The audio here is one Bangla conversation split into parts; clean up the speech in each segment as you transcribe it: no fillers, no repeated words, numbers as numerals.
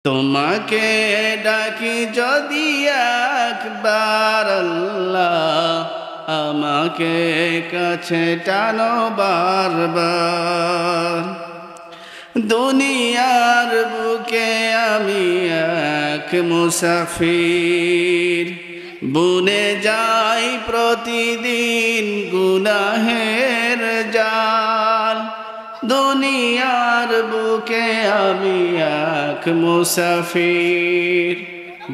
তোমাকে ডাকি যদি একবার আল্লাহ, আমাকে কাছে টানো বারবার। দুনিয়ার বুকে আমি এক মুসাফির, বুনে যাই প্রতিদিন গুনাহের জাল। দুনিয়ার বুকে আমি এক মুসাফির,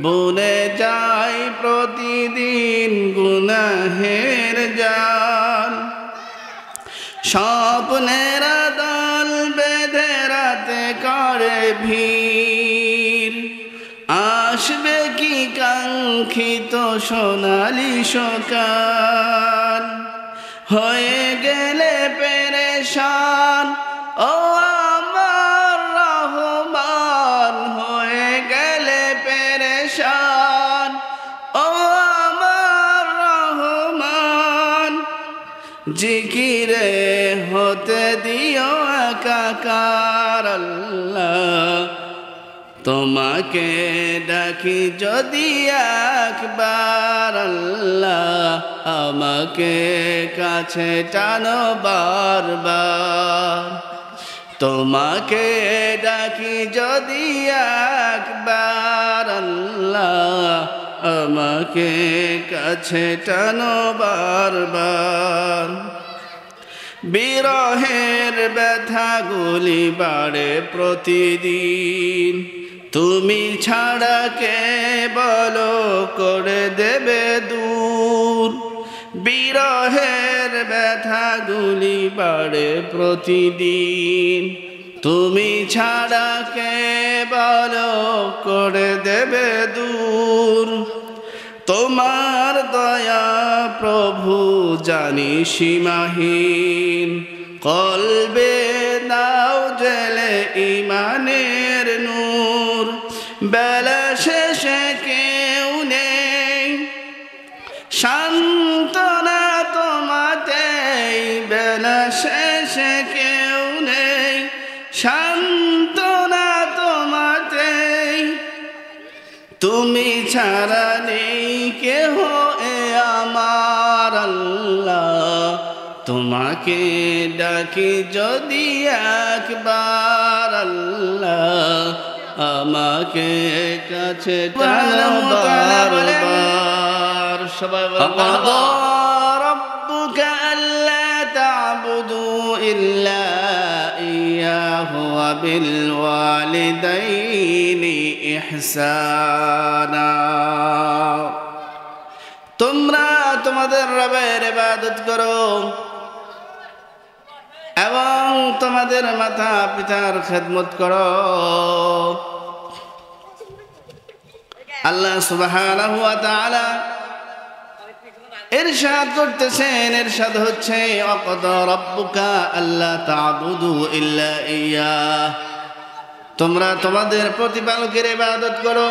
বুনে যাই প্রতিদিন গুনাহের জাল। স্বপ্নের দল বেঁধে রাতে করে ভিড়, আসবে কি কাঙ্ক্ষিত সোনালি সকাল। হয়ে গেলে পেরেশান ও আমার রহমান, হয়ে গেলে পেরেশান ও আমার রহমান। জিকিরে হতে দিও একাকার আল্লাহ, তোমাকে ডাকি যদি একবার আল্লাহ, আমাকে কাছে টানো বারবার। তোমাকে ডাকি যদি একবার আল্লাহ, আমাকে কাছে টানো বারবার। বিরহের ব্যথাগুলি বাড়ে প্রতিদিন, তুমি ছাড়া কে বলো করে দেবে দূর। বিরহের ব্যথাগুলি বাড়ে প্রতিদিন, তুমি ছাড়া কে বলো করে দেবে দূর। তোমার দয়া প্রভু জানি সীমাহীন, কলবে দাও জেলে ইমানের নূর। বেলা শেষে কেউ নেই সান্ত্বনা তোমাতেই, বেলা শেষে কেউ নেই সান্ত্বনা তোমাতেই। তুমি ছাড়া নেই কেহ এ আমার আল্লাহ, তোমাকে ডাকি যদি একবার আল্লাহ, আমাকে কাছে টানো বারবার। সবাই বলো রব্বুকা আল্লা তা'বুদু ইল্লা ইয়াহু ওয়া বিল ওয়ালিদাইনি ইহসানা। তোমরা তোমাদের রবের ইবাদত করো এবং তোমাদের মাতা পিতার খেদমত করো। আল্লাহ সুবহানাহু ওয়া তাআলা ইরশাদ করতেছেন, ইরশাদ হচ্ছে ওয়াকাদা রাব্বুকা আল্লা তা'বুদু ইল্লা ইয়্যাহ। তোমরা তোমাদের প্রতিপালকের ইবাদত করো।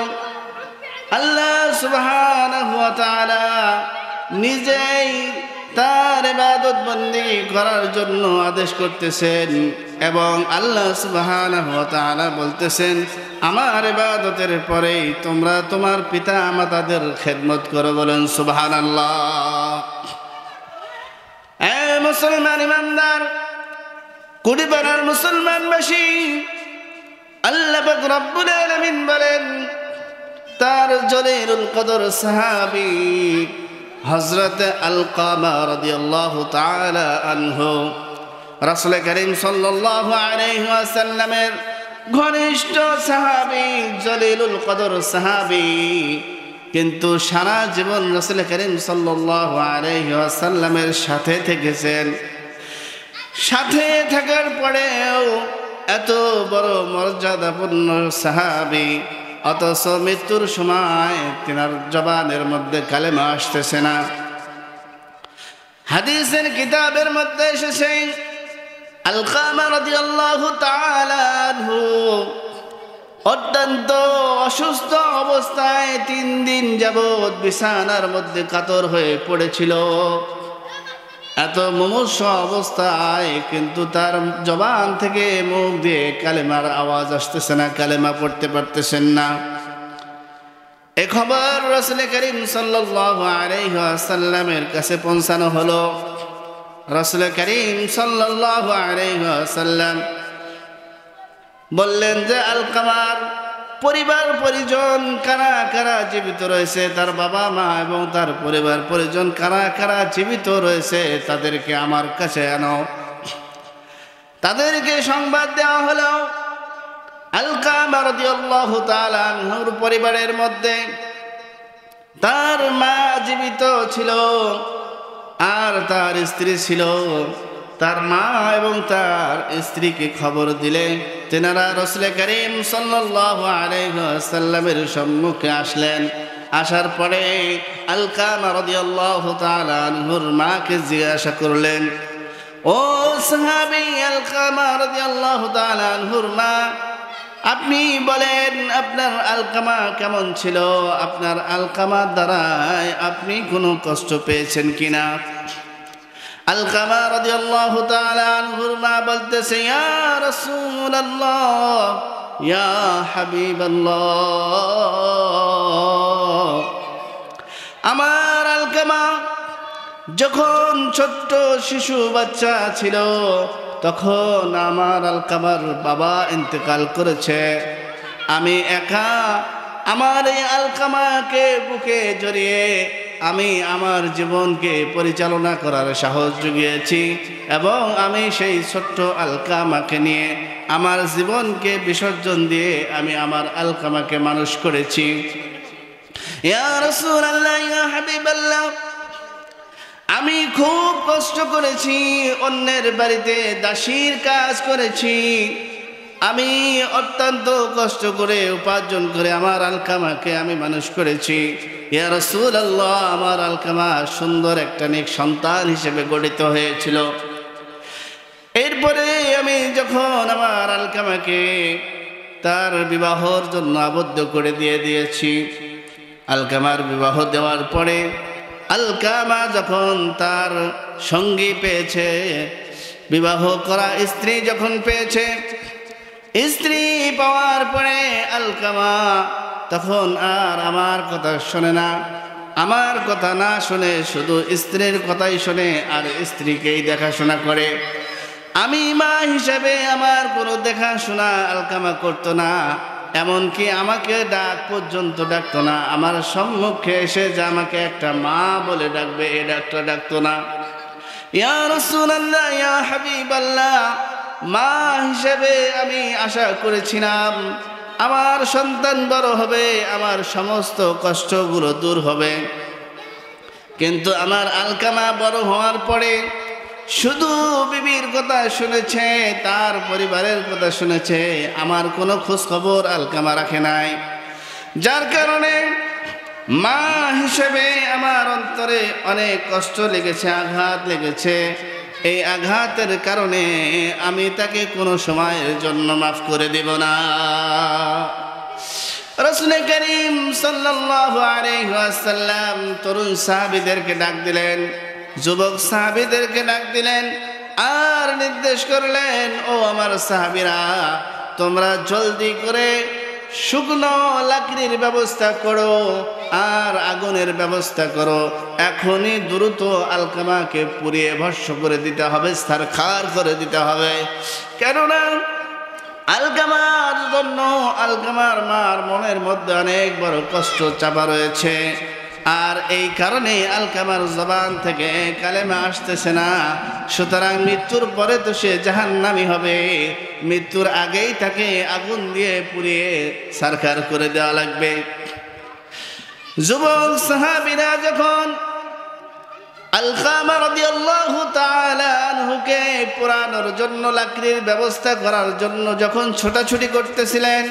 আল্লাহ সুবহানাহু ওয়া তাআলা নিজেই তার ইবাদত বন্দেগী করার জন্য আদেশ করতেছেন এবং আল্লাহ সুবহানাহু ওয়া তাআলা বলতেছেন, আমার ইবাদতের পরেই তোমরা তোমার পিতা মাতাদের খেদমত করো। বলেন সুবহানাল্লাহ। এ মুসলমান ইমানদার, কুড়িপাড়ার মুসলমানবাসী, আল্লাহ পাক রব্বুল আলামিন বলেন, তার জলিলুল কদর সাহাবী হযরত আলকামা রাদিয়াল্লাহু তাআলা আনহু রাসূল করিম সাল্লাল্লাহু আলাইহি ওয়াসাল্লামের ঘনিষ্ঠ সাহাবী, জলিলুল কদর সাহাবী, কিন্তু সারা জীবন রাসূল করিম সাল্লাল্লাহু আলাইহি ওয়াসাল্লামের সাথে থেকেছেন। সাথে থাকার পরেও এত বড় মর্যাদাপূর্ণ সাহাবী, অথচ মৃত্যুর সময় তিনার জবানের মধ্যে কালেমা আসতেছে না। হাদিসের কিতাবের মধ্যে এসেছে, আলকামা রাদিয়াল্লাহু তাআলা আনহু অত্যন্ত অসুস্থ অবস্থায় 3 দিন যাবৎ বিছানার মধ্যে কাতর হয়ে পড়েছিল। এত মুমূর্ষ অবস্থায় কিন্তু তার জবান থেকে মুখ দিয়ে কালেমার আওয়াজ আসতেছে না, কালেমা পড়তে পারতেছেন না। এই খবর রাসূল করিম সাল্লাল্লাহু আলাইহি ওয়াসাল্লামের কাছে পৌঁছানো হলো। রাসূল করিম সাল্লাল্লাহু আলাইহি ওয়াসাল্লাম বললেন যে আলকামার পরিবার পরিজন কারা কারা জীবিত রয়েছে, তার বাবা মা এবং তার পরিবার পরিজন কারা কারা জীবিত রয়েছে তাদেরকে আমার কাছে আনো। তাদেরকে সংবাদ দেওয়া হলো আলকামা রাদিয়াল্লাহু তাআলা আনহুর পরিবারের মধ্যে তার মা জীবিত ছিল আর তার স্ত্রী ছিল। তার মা এবং তার স্ত্রীকে খবর দিলে তেনারা রাসূল করিম সাল্লাল্লাহু আলাইহি ওয়াসাল্লামের সম্মুখে আসলেন। আসার পরে আলকামা রাদিয়াল্লাহু তাআলা আনহুর মাকে জিজ্ঞাসা করলেন, ও সাহাবী আলকামা রাদিয়াল্লাহু তাআলা আনহুর মা, আপনি বলেন আপনার আলকামা কেমন ছিল? আপনার আলকামার দ্বারায় আপনি কোনো কষ্ট পেয়েছেন কিনা? আলকামা রাদিয়াল্লাহু তাআলা আনহুর মা বলতেছে, ইয়া রাসূলুল্লাহ, ইয়া হাবিবাল্লাহ, আমার আলকামা যখন ছোট্ট শিশু বাচ্চা ছিল তখন আমার আলকামার বাবা ইন্তেকাল করেছে। আমি একা আমার এই আলকামাকে বুকে জড়িয়ে আমি আমার জীবনকে পরিচালনা করার সাহস জুগিয়েছি এবং আমি সেই ছোট্ট আলকামাকে নিয়ে আমার জীবনকে বিসর্জন দিয়ে আমি আমার আলকামাকে মানুষ করেছি। ইয়া রাসূলুল্লাহ, ইয়া হাবিবাল্লাহ, আমি খুব কষ্ট করেছি, অন্যের বাড়িতে দাসীর কাজ করেছি, আমি অত্যন্ত কষ্ট করে উপার্জন করে আমার আলকামাকে আমি মানুষ করেছি। ইয়া রাসূলুল্লাহ, আমার আলকামা সুন্দর একটা নেক সন্তান হিসেবে গঠিত হয়েছিল। এরপরে আমি যখন আমার আলকামাকে তার বিবাহর জন্য আবদ্ধ করে দিয়েছি, আলকামার বিবাহ দেওয়ার পরে আলকামা যখন তার সঙ্গী পেয়েছে, বিবাহ করা স্ত্রী যখন পেয়েছে, স্ত্রী পাওয়ার পরে আলকামা তখন আর আমার কথা শোনে না, আমার কথা না শুনে শুধু স্ত্রীর কথাই শোনে আর স্ত্রীকেই দেখাশোনা করে। আমি মা হিসেবে আমার কোনো দেখাশোনা আলকামা করতো না, এমনকি আমাকে ডাক পর্যন্ত ডাকতো না। আমার সম্মুখে এসে যে আমাকে একটা মা বলে ডাকবে এ ডাকটা ডাকতো না। ইয়া রাসূলুল্লাহ, ইয়া হাবিবাল্লাহ, মা হিসেবে আমি আশা করেছিলাম আমার সন্তান বড় হবে, আমার সমস্ত কষ্টগুলো দূর হবে। কিন্তু আমার আলকামা বড় হওয়ার পরে শুধু বিবির কথা শুনেছে, তার পরিবারের কথা শুনেছে, আমার কোনো খোঁজ খবর আলকামা রাখে নাই। যার কারণে মা হিসেবে আমার অন্তরে অনেক কষ্ট লেগেছে, আঘাত লেগেছে। এই আঘাতের কারণে আমি তাকে কোনো সময়ের জন্য মাফ করে দেব না। রাসূল করিম সাল্লাল্লাহু আলাইহি ওয়াসাল্লাম তরুণ সাহাবীদেরকে ডাক দিলেন, যুবক সাহাবীদেরকে ডাক দিলেন আর নির্দেশ করলেন, ও আমার সাহাবীরা, তোমরা জলদি করে শুকনো লাকড়ির ব্যবস্থা করো আর আগুনের ব্যবস্থা করো। এখনই দ্রুত আলকামাকে পুড়িয়ে ভস্ম করে দিতে হবে, ছারখার করে দিতে হবে। কেননা আলকামার জন্য আলকামার মার মনের মধ্যে অনেক বড় কষ্ট চাপা রয়েছে, আর এই কারণে আলকামার জবান থেকে কালেমা আসতেছে না। সুতরাং মৃত্যুর পরে তো সে জাহান্নামী হবে, মৃত্যুর আগেই তাকে আগুন দিয়ে পুড়িয়ে ছারখার করে দেওয়া লাগবে। যুবক সাহাবীরা যখন আলকামা রাদিয়াল্লাহু তাআলা আনহুকে পোড়ানোর জন্য লাকড়ির ব্যবস্থা করার জন্য যখন ছোটাছুটি করতেছিলেন,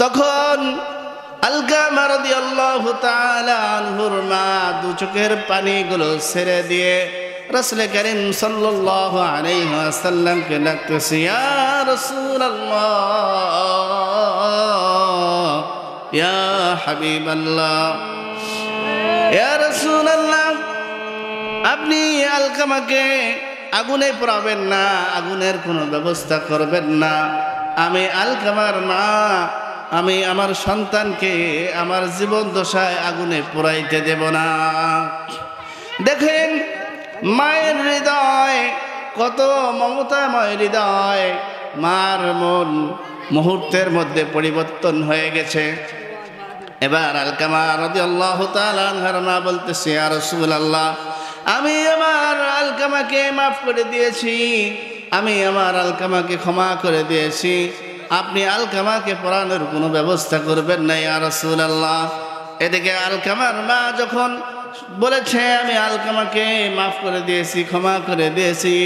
তখন আলকামা রাদিয়াল্লাহু তাআলা আনহুর মা দু চোখের পানিগুলো ছেড়ে দিয়ে রাসূল করিম সাল্লাল্লাহু আলাইহি ওয়াসাল্লামকে ডাকতেছে, ইয়া রাসূলুল্লাহ, ইয়া হাবিবাল্লাহ, ইয়া রাসূলুল্লাহ, আপনি আলকামাকে আগুনে পোড়াবেন না, আগুনের কোনো ব্যবস্থা করবেন না। আমি আলকামার মা, আমি আমার সন্তানকে আমার জীবন দশায় আগুনে পোড়াইতে দেব না। দেখেন মায়ের হৃদয় কত মমতাময় হৃদয়, মার মন মুহূর্তের মধ্যে পরিবর্তন হয়ে গেছে। এবার আলকামা রাদিয়াল্লাহু তাআলা আনহার মা বলতেছে, ইয়া রাসূলুল্লাহ, আমি আমার আলকামাকে মাফ করে দিয়েছি, আমি আমার আলকামাকে ক্ষমা করে দিয়েছি, আপনি আলকামাকে পড়ানোর কোনো ব্যবস্থা করবেন না ইয়া রাসূলুল্লাহ। এদিকে আলকামার মা যখন বলেছে আমি আলকামাকে মাফ করে দিয়েছি, ক্ষমা করে দিয়েছি,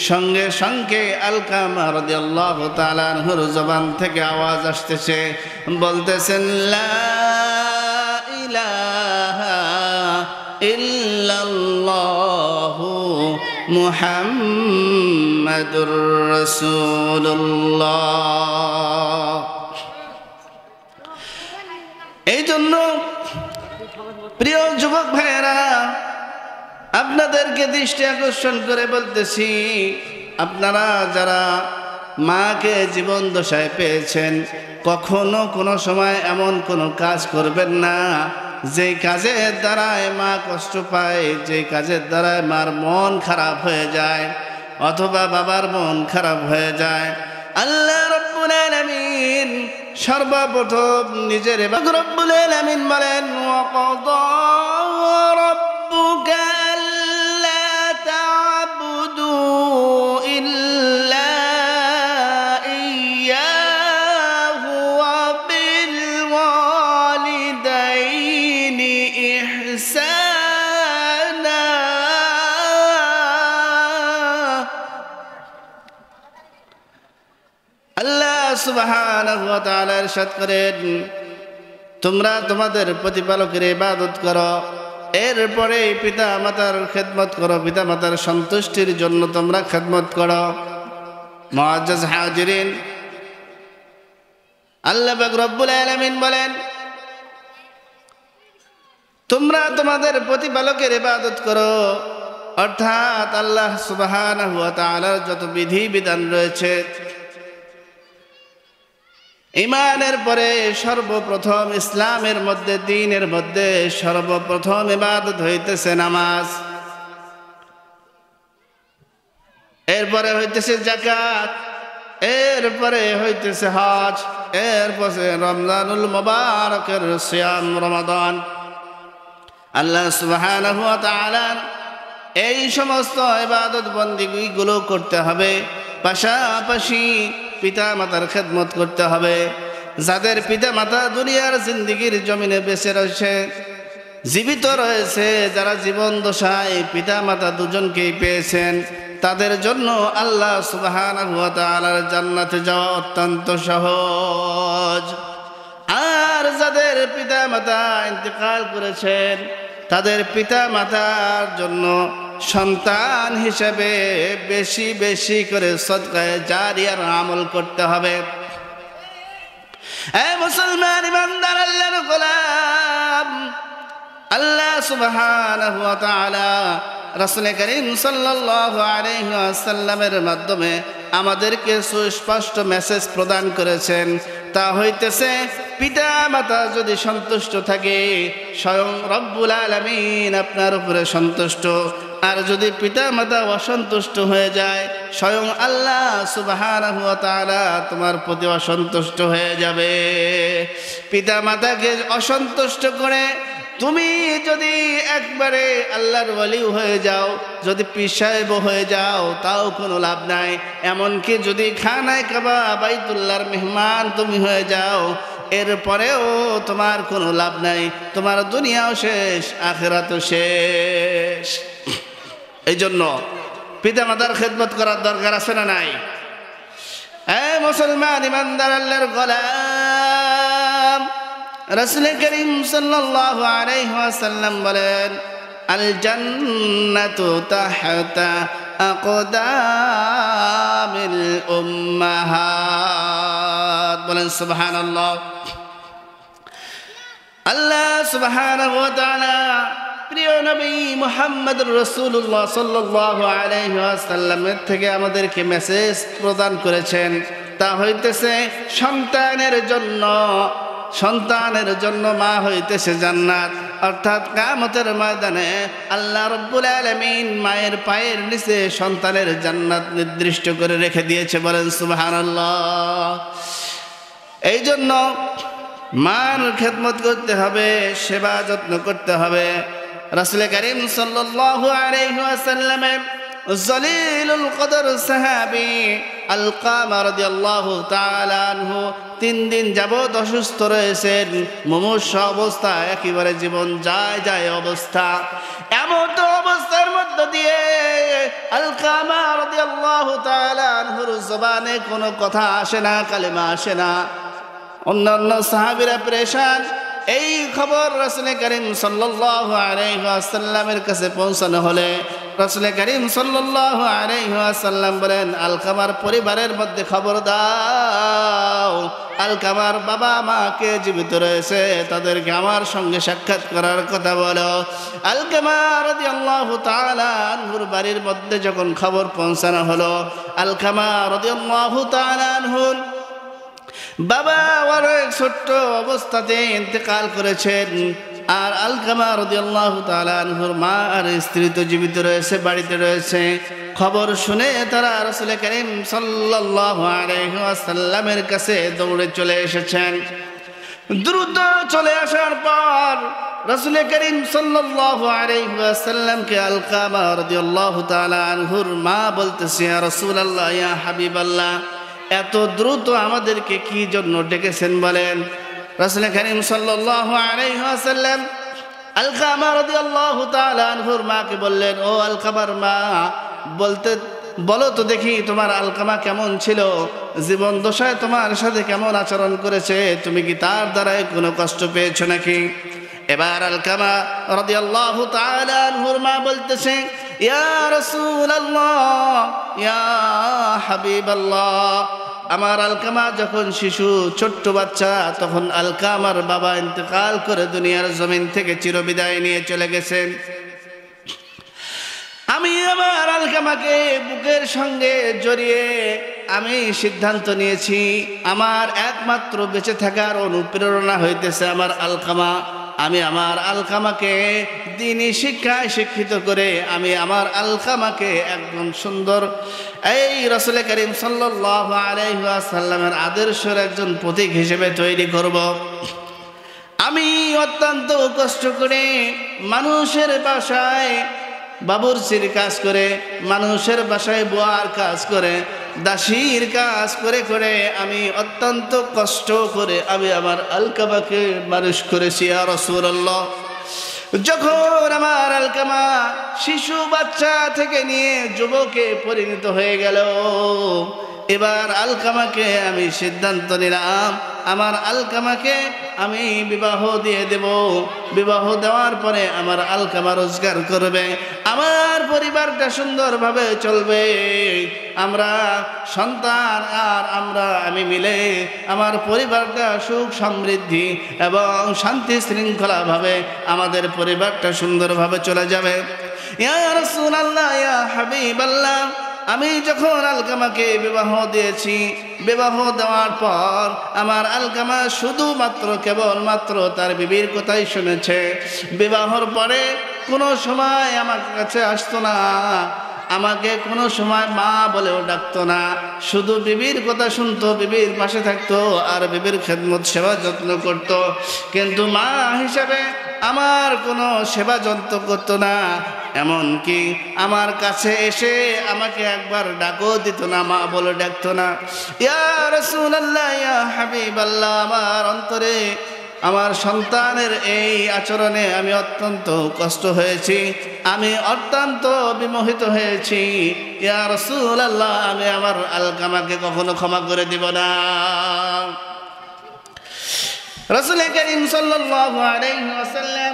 সঙ্গে সঙ্গে আলকামা রাদিয়াল্লাহু তাআলা আনহুর জবান থেকে আওয়াজ আসতেছে, বলতেছেন লা ইলাহা ইল্লাল্লাহু মুহাম্মাদুর রাসূলুল্লাহ। এই জন্য প্রিয় যুবক ভাইয়েরা, আপনাদেরকে দৃষ্টি আকর্ষণ করে বলতেছি, আপনারা যারা মাকে জীবন দশায় পেয়েছেন, কখনো কোনো সময় এমন কোনো কাজ করবেন না যেই কাজের দ্বারায় মা কষ্ট পায়, যেই কাজের দ্বারায় মার মন খারাপ হয়ে যায় অথবা বাবার মন খারাপ হয়ে যায়। আল্লাহ রাব্বুল আলামিন সর্বপ্রথম নিজের রব্বুল আলামিন বলেন, ওয়াকাদা রাব্বুকা আল্লা তা'বুদু ইল্লা ইয়্যাহু ওয়া বিল ওয়ালিদাইনি ইহসানা। আল্লাহ সুবহানাহু ওয়া তাআলা ইরশাদ করেন, তোমরা তোমাদের প্রতিপালকের ইবাদত করো, এরপরে পিতা মাতার খেদমত করো, পিতা মাতার সন্তুষ্টির জন্য তোমরা খেদমত করো। মুআজ্জাজ হাজিরিন, আল্লাহ পাক রব্বুল আলামিন বলেন, তোমরা তোমাদের প্রতিপালকের ইবাদত করো, অর্থাৎ আল্লাহ সুবহানাহু ওয়া তাআলার যত বিধি বিধান রয়েছে, ইমানের পরে সর্বপ্রথম ইসলামের মধ্যে, দ্বীনের মধ্যে সর্বপ্রথম ইবাদত হইতেছে নামাজ, এরপরে হইতেছে যাকাত, এরপরে হইতেছে হজ, এরপরে রমজানুল মুবারকের সিয়াম রমাদান। আল্লাহ সুবহানাহু ওয়া তাআলা এই সমস্ত ইবাদত বন্দেগীগুলো করতে হবে, পাশাপাশি পিতা মাতার খেদমত করতে হবে। যাদের পিতা মাতা দুনিয়ার জিন্দেগির জমিনে বেঁচে রয়েছে, জীবিত রয়েছে, যারা জীবন দশায় পিতা মাতা দুজনকেই পেয়েছেন, তাদের জন্য আল্লাহ সুবহানাহু ওয়া তাআলার জান্নাতে যাওয়া অত্যন্ত সহজ। আর যাদের পিতা মাতা ইন্তেকাল করেছেন, তাদের পিতা মাতার জন্য সন্তান হিসেবে বেশি বেশি করে সদকায়ে জারিয়ার আমল করতে হবে। এ মুসলমান ইমানদার আল্লাহর গোলাম, আল্লাহ সুবহানাহু ওয়া তাআলা রাসূল করিম সাল্লাল্লাহু আলাইহি ওয়াসাল্লামের মাধ্যমে আমাদেরকে সুস্পষ্ট মেসেজ প্রদান করেছেন। তা হইতেছে, পিতা মাতা যদি সন্তুষ্ট থাকে, স্বয়ং রব্বুল আলামিন আপনার উপরে সন্তুষ্ট। আর যদি পিতা মাতা অসন্তুষ্ট হয়ে যায়, স্বয়ং আল্লাহ সুবহানাহু ওয়া তাআলা তোমার প্রতি অসন্তুষ্ট হয়ে যাবে। পিতা মাতাকে অসন্তুষ্ট করে তুমি যদি একবারে আল্লাহর ওয়ালি হয়ে যাও, যদি পীর সাহেব হয়ে যাও, তাও কোনো লাভ নাই। এমনকি যদি খানায় কাবা বাইতুল্লাহর মেহমান তুমি হয়ে যাও, এরপরেও তোমার কোনো লাভ নাই, তোমার দুনিয়াও শেষ, আখিরাতও শেষ। এই জন্য পিতা মাতার খেদমত করার দরকার আছে না নাই? মুসলমান ইমানদার আল্লাহর গোলাম, রাসূল করিম সাল্লাল্লাহু আলাইহি ওয়াসাল্লাম বলেন, আল জান্নাতু তাহতা আকদামিল উম্মাহাত। বলেন সুবহানাল্লাহ। আল্লাহ সুবহানাহু ওয়া তাআলা প্রিয় নবী মুহাম্মদুর রাসূলুল্লাহ সাল্লাল্লাহু আলাইহি ওয়াসাল্লামের থেকে আমাদেরকে মেসেজ প্রদান করেছেন, তা হইতেছে সন্তানের জন্য মা হইতেছে জান্নাত। অর্থাৎ কিয়ামতের ময়দানে আল্লাহ রাব্বুল আলামিন মায়ের পায়ের নিচে সন্তানের জান্নাত নির্দিষ্ট করে রেখে দিয়েছে, বলেন সুবহানাল্লাহ। এই জন্য মার খেদমত করতে হবে, সেবা যত্ন করতে হবে। রাসূল করিম সাল্লাল্লাহু আলাইহি ওয়াসাল্লামের জলিলুল কদর সাহাবী আলকামা রাদিয়াল্লাহু তাআলা আনহু 3 দিন যাবত অসুস্থ রয়েছেন, মুমূর্ষু অবস্থা, একেবারে জীবন যায় অবস্থা। এমন তো অবস্থার মধ্য দিয়ে আলকামা রাদিয়াল্লাহু তাআলা আনহুর জবানে কোনো কথা আসে না, কালেমা আসে না। অন্যান্য সাহাবীরা পেরেশান। এই খবর রাসূল করিম সাল্লাল্লাহু আলাইহি ওয়াসাল্লামের কাছে পৌঁছানো হলে রাসূল করিম সাল্লাল্লাহু আলাইহি ওয়াসাল্লাম বলেন, আলকামার পরিবারের মধ্যে খবর দাও, আলকামার বাবা মা কে জীবিত রয়েছে, তাদেরকে আমার সঙ্গে সাক্ষাৎ করার কথা বলো। আলকামা রাদিয়াল্লাহু তাআলা আনহুর বাড়ির মধ্যে যখন খবর পৌঁছানো হলো, আলকামা রাদিয়াল্লাহু তাআলা আনহুর বাবা অনেক ছোট্ট অবস্থাতে ইন্তেকাল করেছেন, আর আলকামা রাদিয়াল্লাহু তাআলা আনহুর মা আর স্ত্রী তো জীবিত রয়েছে, বাড়িতে রয়েছে। খবর শুনে তারা রাসূল করিম সাল্লাল্লাহু আলাইহি ওয়াসাল্লামের কাছে দৌড়ে চলে এসেছেন। দ্রুত চলে আসার পর রাসূল করিম সাল্লাল্লাহু আলাইহি ওয়াসাল্লামকে আলকামা রাদিয়াল্লাহু তাআলা আনহুর মা বলতেছে, ইয়া রাসূলুল্লাহ, ইয়া হাবিবাল্লাহ, এত দ্রুত আমাদেরকে কি জন্য ডেকেছেন বলেন। রাসূল করিম সাল্লাল্লাহু আলাইহি ওয়াসাল্লাম আলকামা রাদিয়াল্লাহু তাআলা আনহুর মাকে বললেন, ও আলকামার মা, বলো তো দেখি তোমার আলকামা কেমন ছিল, জীবন দশায় তোমার সাথে কেমন আচরণ করেছে, তুমি কি তার দ্বারাই কোনো কষ্ট পেয়েছো নাকি? এবার আলকামা রাদিয়াল্লাহু তাআলা আনহুর মা বলতেছে, ইয়া রাসূলুল্লাহ, ইয়া হাবিবাল্লাহ, আমার আলকামা যখন শিশু, ছোট্ট বাচ্চা, তখন আলকামার বাবা ইন্তেকাল করে দুনিয়ার জমিন থেকে চিরবিদায় নিয়ে চলে গেছেন। আমি আমার আলকামাকে বুকের সঙ্গে জড়িয়ে আমি সিদ্ধান্ত নিয়েছি, আমার একমাত্র বেঁচে থাকার অনুপ্রেরণা হইতেছে আমার আলকামা। আমি আমার আলকামাকে দ্বীনি শিক্ষায় শিক্ষিত করে আমি আমার আলকামাকে একদম সুন্দর এই রাসূল করিম সাল্লাল্লাহু আলাইহি ওয়াসাল্লামের আদর্শের একজন প্রতীক হিসেবে তৈরি করব। আমি অত্যন্ত কষ্ট করে মানুষের বাসায় বাবুর্চির কাজ করে, মানুষের বাসায় বুয়ার কাজ করে, দাসীর কাজ করে করে আমি অত্যন্ত কষ্ট করে আমি আমার আলকামাকে মানুষ করেছি। ইয়া রাসূলুল্লাহ, যখন আমার আলকামা শিশু বাচ্চা থেকে নিয়ে যুবকে পরিণত হয়ে গেল, এবার আলকামাকে আমি সিদ্ধান্ত নিলাম আমার আলকামাকে আমি বিবাহ দিয়ে দেব। বিবাহ দেওয়ার পরে আমার আলকামা রোজগার করবে, আমার পরিবারটা সুন্দরভাবে চলবে, আমরা সন্তান আর আমি মিলে আমার পরিবারটা সুখ সমৃদ্ধি এবং শান্তি শৃঙ্খলাভাবে আমাদের পরিবারটা সুন্দরভাবে চলে যাবে। ইয়া রাসূলুল্লাহ, ইয়া হাবিবাল্লাহ, আমি যখন আলকামাকে বিবাহ দিয়েছি, বিবাহ দেওয়ার পর আমার আলকামা শুধুমাত্র কেবলমাত্র তার বিবির কথাই শুনেছে। বিবাহর পরে কোনো সময় আমার কাছে আসতো না, আমাকে কোনো সময় মা বলেও ডাকতো না, শুধু বিবির কথা শুনতো, বিবির পাশে থাকতো আর বিবির খেদমত সেবা যত্ন করতো, কিন্তু মা হিসাবে আমার কোনো সেবা যত্ন করতো না। এমনকি আমার কাছে এসে আমাকে একবার ডাকও দিত না, মা বলে ডাকতো না। ইয়া রাসূলুল্লাহ, ইয়া হাবিবাল্লাহ, আমার অন্তরে আমার সন্তানের এই আচরণে আমি অত্যন্ত কষ্ট হয়েছি, আমি অত্যন্ত বিমোহিত হয়েছি। ইয়া রাসূলুল্লাহ, আমি আমার আলকামাকে কখনো ক্ষমা করে দিব না। রাসূল করিম সাল্লাল্লাহু আলাইহি ওয়াসাল্লাম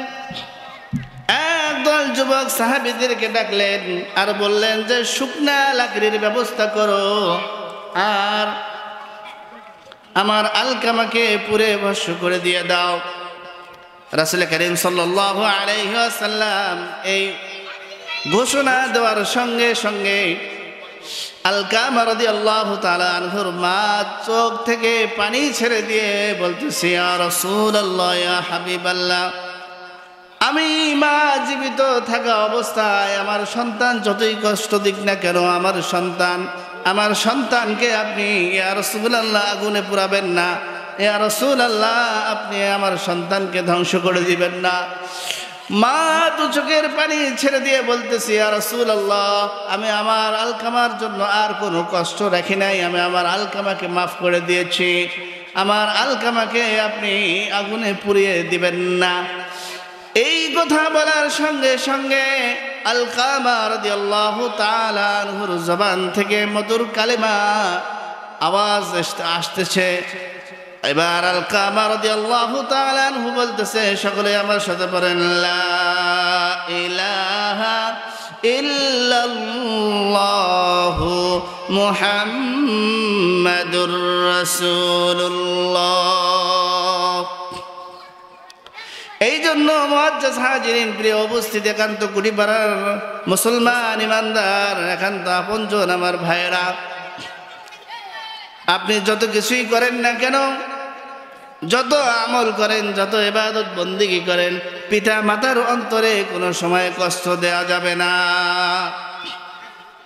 একদল যুবক সাহাবীদেরকে ডাকলেন আর বললেন যে শুকনা লাকড়ির ব্যবস্থা করো আর আমার আলকামাকে পুরে ভস্ম করে দিয়ে দাও। রাসূল করিম সাল্লাল্লাহু আলাইহি ওয়াসাল্লাম এই ঘোষণা দেওয়ার সঙ্গে সঙ্গে আলকামা রাদিয়াল্লাহু তাআলা আনহুর মা চোখ থেকে পানি ছেড়ে দিয়ে বলতেছে, ইয়া রাসূলুল্লাহ, ইয়া হাবিবাল্লাহ, আমি মা জীবিত থাকা অবস্থায় আমার সন্তান যতই কষ্ট দিক না কেন, আমার সন্তানকে আপনি ইয়া রাসূলুল্লাহ আগুনে পুরাবেন না, ইয়া রাসূলুল্লাহ আপনি আমার সন্তানকে ধ্বংস করে দিবেন না। মা দু চোখের পানি ছেড়ে দিয়ে বলতেছি, ইয়া রাসূলুল্লাহ, আমি আমার আলকামার জন্য আর কোনো কষ্ট রাখি নাই, আমি আমার আলকামাকে মাফ করে দিয়েছি, আমার আলকামাকে আপনি আগুনে পুড়িয়ে দিবেন না। এই কথা বলার সঙ্গে সঙ্গে আলকামা রাদিয়াল্লাহু তাআলা আনহুর জবান থেকে মধুর কালেমা আওয়াজ আসতেছে। এবার আলকামা রাদিয়াল্লাহু তাআলা আনহু বলতেছে, সকলে আমার সাথে পড়েন, লা ইলাহা ইল্লাল্লাহু মুহাম্মাদুর রাসূলুল্লাহ। এই জন্য মুআজ্জাজ হাজিরিন, প্রিয় উপস্থিতি, একান্ত কুড়িপাড়ার মুসলমান ইমানদার, একান্ত আপনজন আমার ভাইয়েরা, আপনি যত কিছুই করেন না কেন, যত আমল করেন, যত ইবাদত বন্দেগী করেন, পিতা মাতার অন্তরে কোনো সময় কষ্ট দেওয়া যাবে না।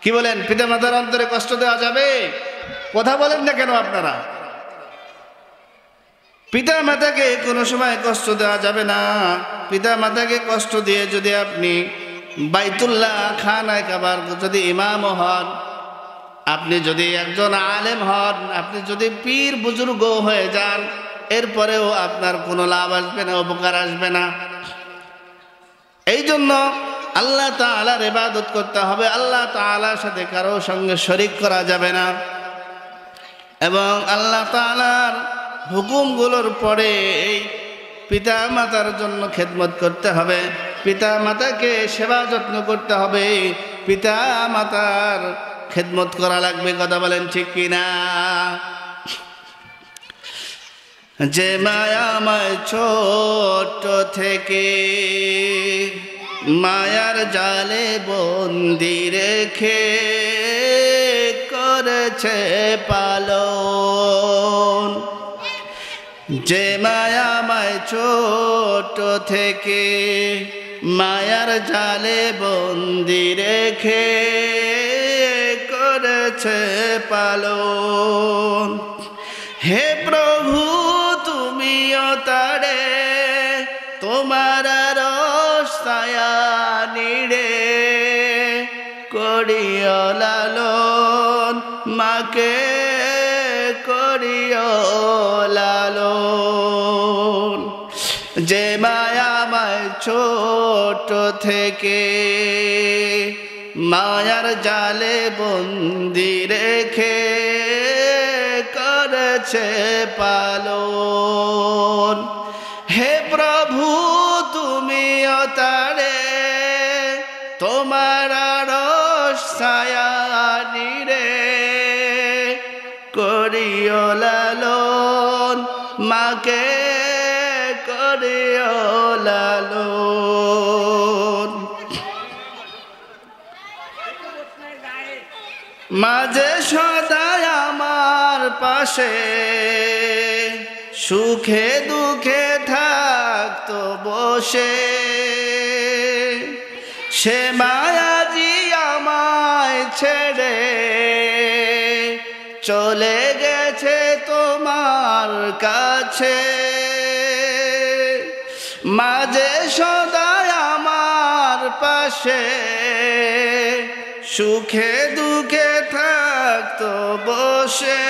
কি বলেন? পিতা মাতার অন্তরে কষ্ট দেওয়া যাবে? কথা বলেন না কেন আপনারা? পিতা মাতাকে কোনো সময় কষ্ট দেওয়া যাবে না। পিতা মাতাকে কষ্ট দিয়ে যদি আপনি বাইতুল্লাহ খানায় কাবার যদি ইমাম হন, আপনি যদি একজন আলেম হন, আপনি যদি পীর বুজুর্গ হয়ে যান, এরপরেও আপনার কোনো লাভ আসবে না, উপকার আসবে না। এই জন্য আল্লাহ তাআলার ইবাদত করতে হবে, আল্লাহ তাআলার সাথে কারো সঙ্গে শরীক করা যাবে না, এবং আল্লাহ তাআলার হুকুমগুলোর পরে পিতা মাতার জন্য খেদমত করতে হবে, পিতা মাতাকে সেবা যত্ন করতে হবে, পিতা মাতার খেদমত করা লাগবে। কথা বলেন ঠিক কিনা? যে মায়া আমায় ছোট থেকে মায়ার জালে বন্দি রেখে করেছে পালন, যে মায়া আমায় ছোট থেকে মায়ার জালে বন্দি রেখে করেছে পালন, হে প্রভু তুমিও তারে তোমার ছায়া নিড়ে করিও লালন, মাকে করিও লালন, যে মায়া আমায় ছোট থেকে মায়ার জালে বন্দি রেখে করেছে পালন, হে প্রভু তুমিও তারে তোমার ছায়া নিড়ে করিও লালন, মাকে করিও লালন। মাঝে সদাই আমার পাশে সুখে দুঃখে থাকতো বসে, সে মায়াজি আমায় ছেড়ে চলে গেছে তোমার কাছে, মাঝে সদাই আমার পাশে সুখে দুঃখে থাকতো বসে,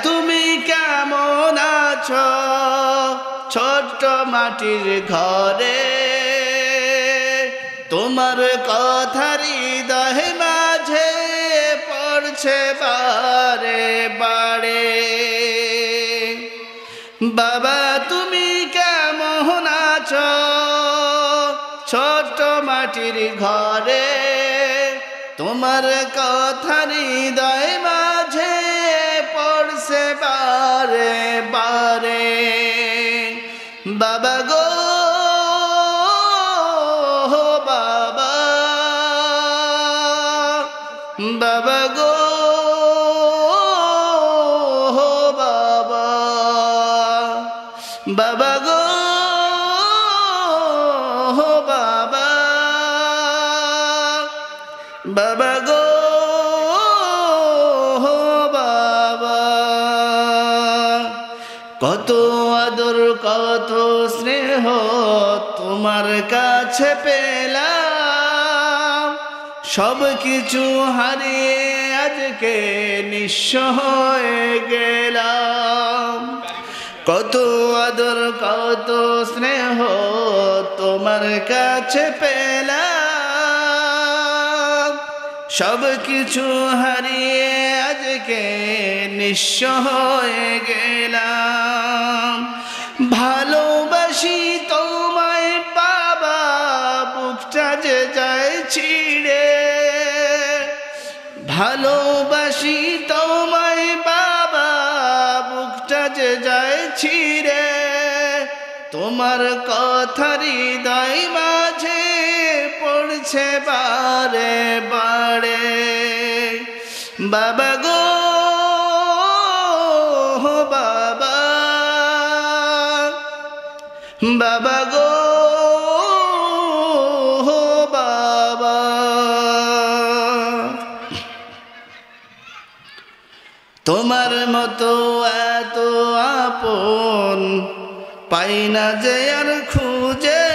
তুমি কেমন আছো ছোট্ট মাটির ঘরে, তোমার কথা হৃদয় মাঝে পড়ছে বারে বারে, বাবা তুমি কেমন আছো ছোট্ট মাটির ঘরে, তোমার কথা হৃদয় মাঝে পড়ছে বারে বারে, বাবা গো বাবা, বাবা গো বাবা, বাবা গো বাবা, বাবা গো বাবা। কত আদর কত স্নেহ তোমার কাছে পেলাম, সব কিছু হারিয়ে আজকে নিঃস্ব হয়ে গেলাম। কত আদর কত স্নেহ তোমার কাছে পেলাম, সব কিছু হারিয়ে আজকে নিঃস্ব হয়ে গেলাম। ভালোবাসি তোমায় বাবা, বুকটা যে যায় ছিঁড়ে। ভালোবাসি তোমায় বাবা, বুকটা যে যায় ছিঁড়ে। তোমার কথা হৃদয় মাঝে পড়ছে বারে বারে। বাবা গো বাবা, বাবা গো বাবা। তোমার মতো এত আপন পাই না যে আর খুঁজে,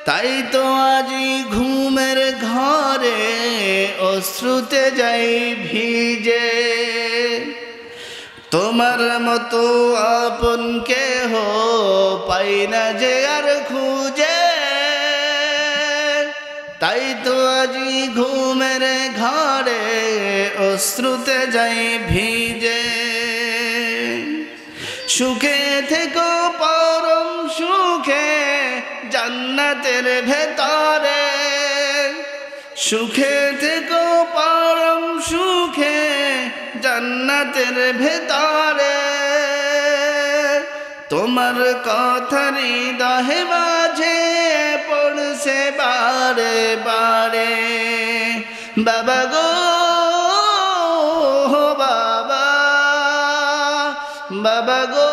তাই তো আজি ঘুমের ঘরে অশ্রুতে যাই ভিজে। তোমার মতো আপন কেহ পাই না যে আর খুঁজে, তাই তো আজি ঘুমের ঘরে অশ্রুতে যাই ভিজে। সুখে থেকো পরম সুখে জান্নাতের ভেতরে। সুখে থেকো পরম সুখে জান্নাতের ভেতরে। তোমার কথা হৃদয় মাঝে পড়ছে বারে বারে। বাবা গো বাবা, বাবা গো